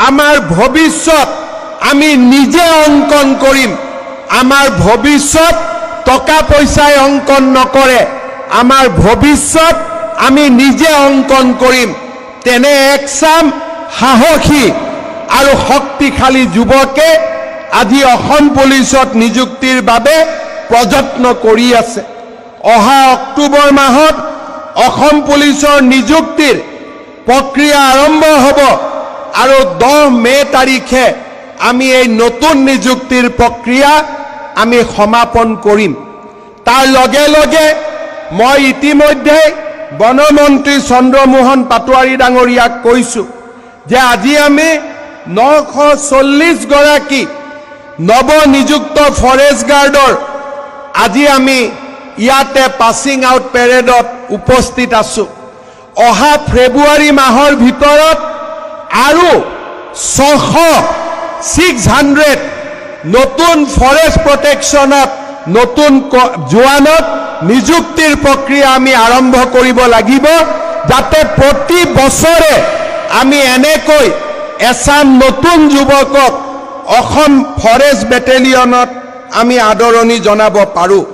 আমাৰ ভৱিষ্যত আমি নিজে অংকন কৰিম। আমাৰ ভৱিষ্যত টকা পইচাই অংকন নকৰে, আমাৰ ভৱিষ্যত আমি নিজে অংকন কৰিম। তেনে একচাম সাহসী আৰু শক্তিশালী যুৱকে আজি অসম পুলিচত নিযুক্তিৰ বাবে প্ৰযত্ন কৰি আছে। অহা অক্টোবৰ মাহত অসম পুলিচৰ নিযুক্তিৰ প্ৰক্ৰিয়া আৰম্ভ হ'ব আৰু 10 মে তাৰিখে আমি এই নতুন নিযুক্তিৰ প্ৰক্ৰিয়া আমি সমাপন কৰিম। তাৰ লগে লগে মই ইতিমধ্যে বনমন্ত্ৰী চন্দ্ৰমোহন পাটোৱাৰী ডাঙৰীয়াক কৈছোঁ যে আজি আমি 940 গৰাকী নৱনিযুক্ত ফৰেষ্ট গাৰ্ডৰ আজি আমি ইয়াতে পাছিং আউট পেৰেডত উপস্থিত আছোঁ। অহা ফেব্ৰুৱাৰী মাহৰ ভিতৰত আৰু 600 নতুন ফৰেষ্ট প্ৰটেকশ্যনত নতুন জোৱানত নিযুক্তিৰ প্ৰক্ৰিয়া আমি আৰম্ভ কৰিব লাগিব, যাতে প্ৰতি বছৰে আমি এনেকৈ এচাম নতুন যুৱকক অসম ফৰেষ্ট বেটেলিয়নত আমি আদৰণি জনাব পাৰোঁ।